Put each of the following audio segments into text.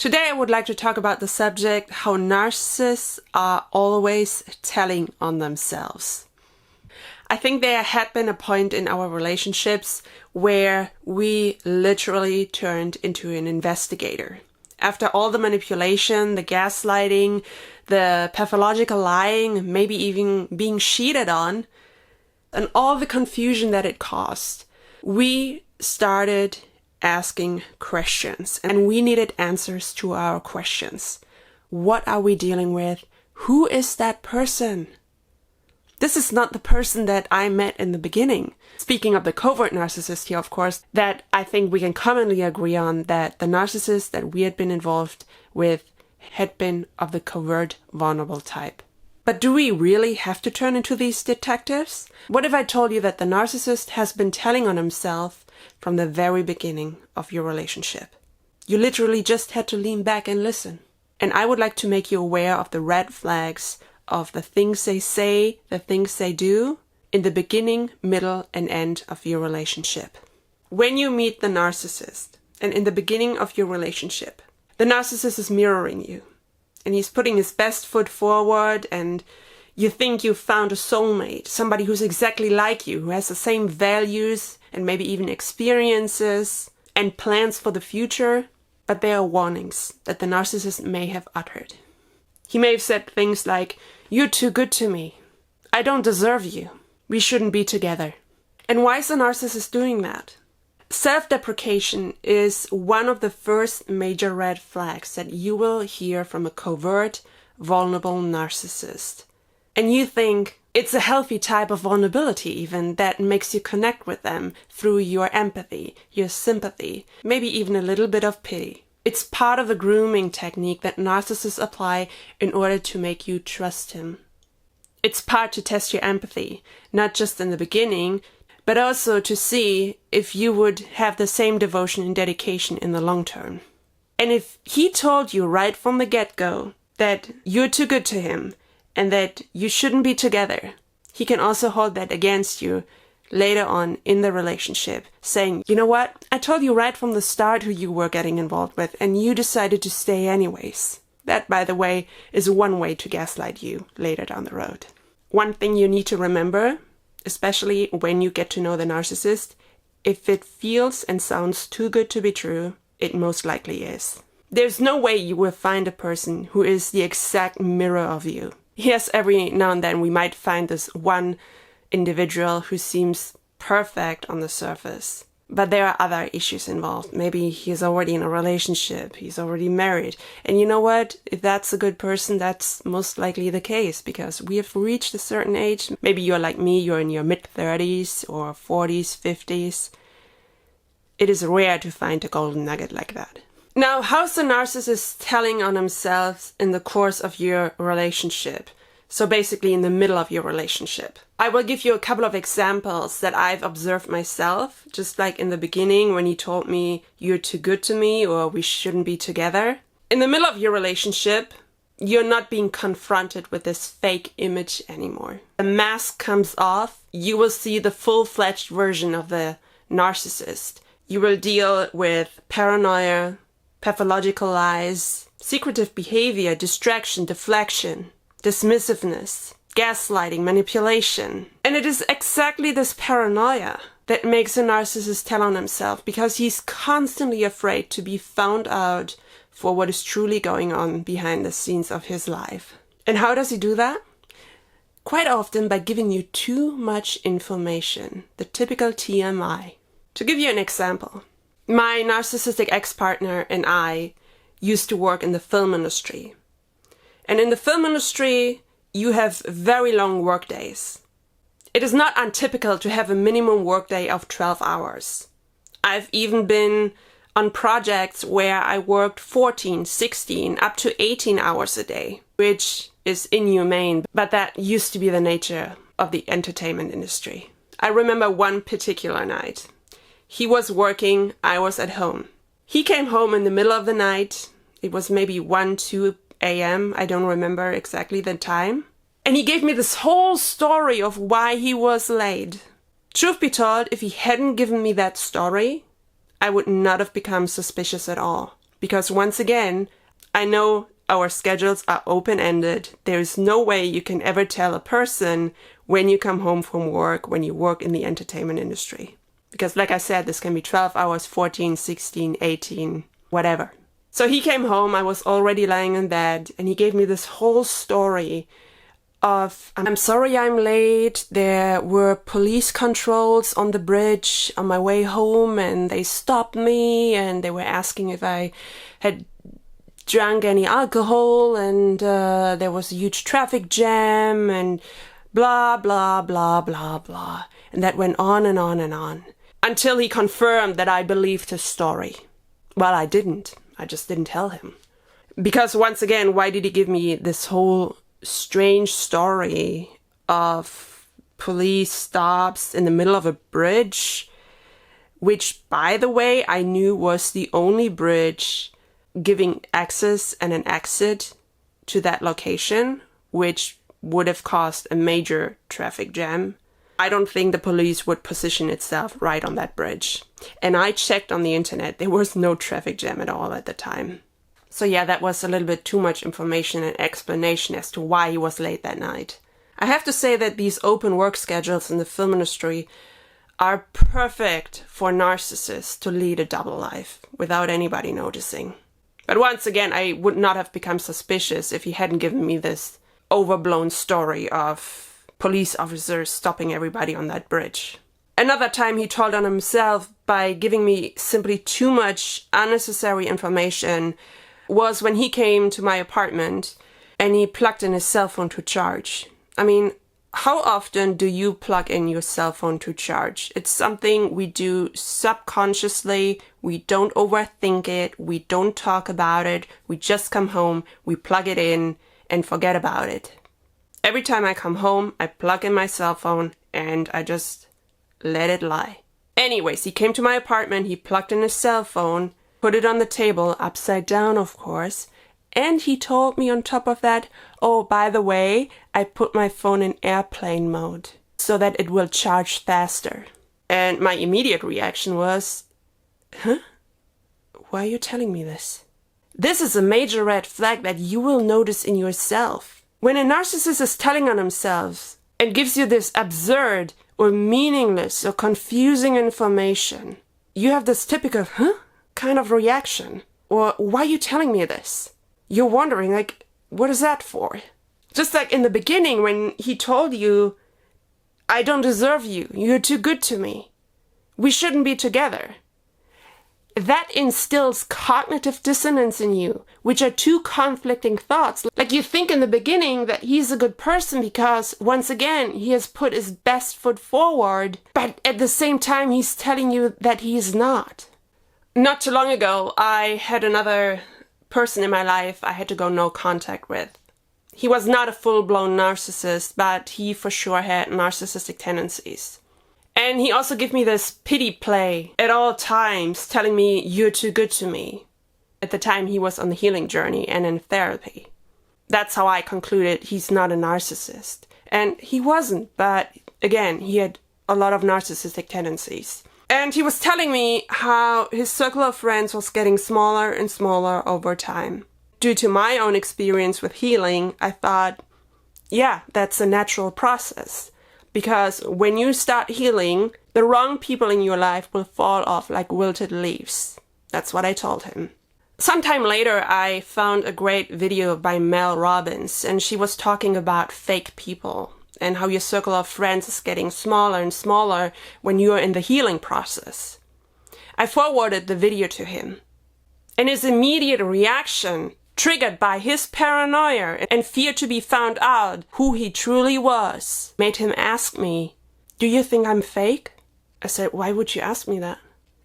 Today I would like to talk about the subject how narcissists are always telling on themselves. I think there had been a point in our relationships where we literally turned into an investigator. After all the manipulation, the gaslighting, the pathological lying, maybe even being cheated on, and all the confusion that it caused, we started asking questions, and we needed answers to our questions. What are we dealing with? Who is that person? This is not the person that I met in the beginning. Speaking of the covert narcissist here, of course, that I think we can commonly agree on that the narcissist that we had been involved with had been of the covert vulnerable type. But do we really have to turn into these detectives? What if I told you that the narcissist has been telling on himself from the very beginning of your relationship? You literally just had to lean back and listen. And I would like to make you aware of the red flags of the things they say, the things they do, in the beginning, middle, and end of your relationship. When you meet the narcissist, and in the beginning of your relationship, the narcissist is mirroring you. And he's putting his best foot forward, and you think you've found a soulmate, somebody who's exactly like you, who has the same values and maybe even experiences and plans for the future. But there are warnings that the narcissist may have uttered. He may have said things like, "You're too good to me. I don't deserve you. We shouldn't be together." And why is the narcissist doing that? Self-deprecation is one of the first major red flags that you will hear from a covert, vulnerable narcissist. And you think it's a healthy type of vulnerability even that makes you connect with them through your empathy, your sympathy, maybe even a little bit of pity. It's part of the grooming technique that narcissists apply in order to make you trust him. It's part to test your empathy, not just in the beginning, but also to see if you would have the same devotion and dedication in the long term. And if he told you right from the get-go that you're too good to him and that you shouldn't be together, he can also hold that against you later on in the relationship, saying, "You know what? I told you right from the start who you were getting involved with, and you decided to stay anyways." That, by the way, is one way to gaslight you later down the road. One thing you need to remember, especially when you get to know the narcissist, if it feels and sounds too good to be true, it most likely is. There's no way you will find a person who is the exact mirror of you. Yes, every now and then we might find this one individual who seems perfect on the surface. But there are other issues involved. Maybe he's already in a relationship, he's already married. And you know what? If that's a good person, that's most likely the case, because we have reached a certain age. Maybe you're like me, you're in your mid-30s or 40s, 50s. It is rare to find a golden nugget like that. Now, how's the narcissist telling on himself in the course of your relationship? So basically in the middle of your relationship. I will give you a couple of examples that I've observed myself, just like in the beginning when he told me, "You're too good to me," or "We shouldn't be together." In the middle of your relationship, you're not being confronted with this fake image anymore. The mask comes off. You will see the full-fledged version of the narcissist. You will deal with paranoia, pathological lies, secretive behavior, distraction, deflection, dismissiveness, gaslighting, manipulation. And it is exactly this paranoia that makes a narcissist tell on himself, because he's constantly afraid to be found out for what is truly going on behind the scenes of his life. And how does he do that? Quite often by giving you too much information, the typical TMI. To give you an example, my narcissistic ex-partner and I used to work in the film industry. And in the film industry, you have very long work days. It is not untypical to have a minimum workday of 12 hours. I've even been on projects where I worked 14, 16, up to 18 hours a day, which is inhumane, but that used to be the nature of the entertainment industry. I remember one particular night. He was working, I was at home. He came home in the middle of the night. It was maybe 1, 2 a.m. I don't remember exactly the time. And he gave me this whole story of why he was late. Truth be told, if he hadn't given me that story, I would not have become suspicious at all. Because once again, I know our schedules are open-ended. There's no way you can ever tell a person when you come home from work, when you work in the entertainment industry. Because like I said, this can be 12 hours, 14, 16, 18, whatever. So he came home, I was already lying in bed, and he gave me this whole story of, I'm sorry I'm late, there were police controls on the bridge on my way home, and they stopped me, and they were asking if I had drank any alcohol, and there was a huge traffic jam, and blah, blah, blah, blah, blah. And that went on and on and on, until he confirmed that I believed his story. Well, I didn't. I just didn't tell him. Because once again, why did he give me this whole strange story of police stops in the middle of a bridge, which, by the way, I knew was the only bridge giving access and an exit to that location, which would have caused a major traffic jam. I don't think the police would position itself right on that bridge. And I checked on the internet, there was no traffic jam at all at the time. So yeah, that was a little bit too much information and explanation as to why he was late that night. I have to say that these open work schedules in the film industry are perfect for narcissists to lead a double life without anybody noticing. But once again, I would not have become suspicious if he hadn't given me this overblown story of police officers stopping everybody on that bridge. Another time he told on himself by giving me simply too much unnecessary information was when he came to my apartment and he plugged in his cell phone to charge. I mean, how often do you plug in your cell phone to charge? It's something we do subconsciously. We don't overthink it. We don't talk about it. We just come home, we plug it in and forget about it. Every time I come home, I plug in my cell phone and I just let it lie. Anyways, he came to my apartment, he plugged in his cell phone, put it on the table, upside down of course, and he told me on top of that, oh, by the way, I put my phone in airplane mode so that it will charge faster. And my immediate reaction was, huh? Why are you telling me this? This is a major red flag that you will notice in yourself. When a narcissist is telling on himself and gives you this absurd or meaningless or confusing information, you have this typical, huh? Kind of reaction. Or, why are you telling me this? You're wondering, like, what is that for? Just like in the beginning when he told you, I don't deserve you, you're too good to me, we shouldn't be together. That instills cognitive dissonance in you, which are two conflicting thoughts. Like you think in the beginning that he's a good person because, once again, he has put his best foot forward, but at the same time he's telling you that he is not. Not too long ago, I had another person in my life I had to go no contact with. He was not a full-blown narcissist, but he for sure had narcissistic tendencies. And he also gave me this pity play at all times, telling me, you're too good to me. At the time he was on the healing journey and in therapy. That's how I concluded he's not a narcissist. And he wasn't, but again, he had a lot of narcissistic tendencies. And he was telling me how his circle of friends was getting smaller and smaller over time. Due to my own experience with healing, I thought, yeah, that's a natural process. Because when you start healing, the wrong people in your life will fall off like wilted leaves. That's what I told him. Sometime later, I found a great video by Mel Robbins, and she was talking about fake people and how your circle of friends is getting smaller and smaller when you are in the healing process. I forwarded the video to him, and his immediate reaction, triggered by his paranoia and fear to be found out who he truly was, made him ask me, do you think I'm fake? I said, why would you ask me that?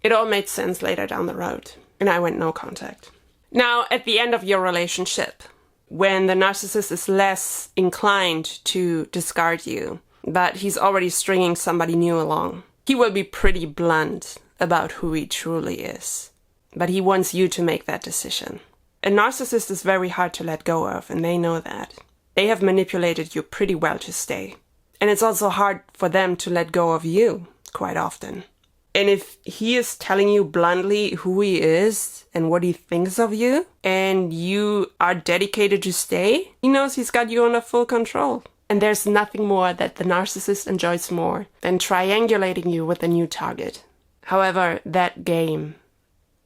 It all made sense later down the road, and I went no contact. Now, at the end of your relationship, when the narcissist is less inclined to discard you, but he's already stringing somebody new along, he will be pretty blunt about who he truly is. But he wants you to make that decision. A narcissist is very hard to let go of, and they know that. They have manipulated you pretty well to stay. And it's also hard for them to let go of you, quite often. And if he is telling you bluntly who he is and what he thinks of you, and you are dedicated to stay, he knows he's got you under full control. And there's nothing more that the narcissist enjoys more than triangulating you with a new target. However, that game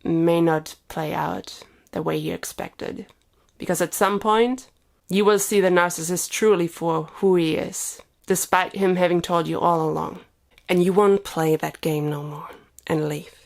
may not play out the way you expected. Because at some point, you will see the narcissist truly for who he is, despite him having told you all along. And you won't play that game no more and leave.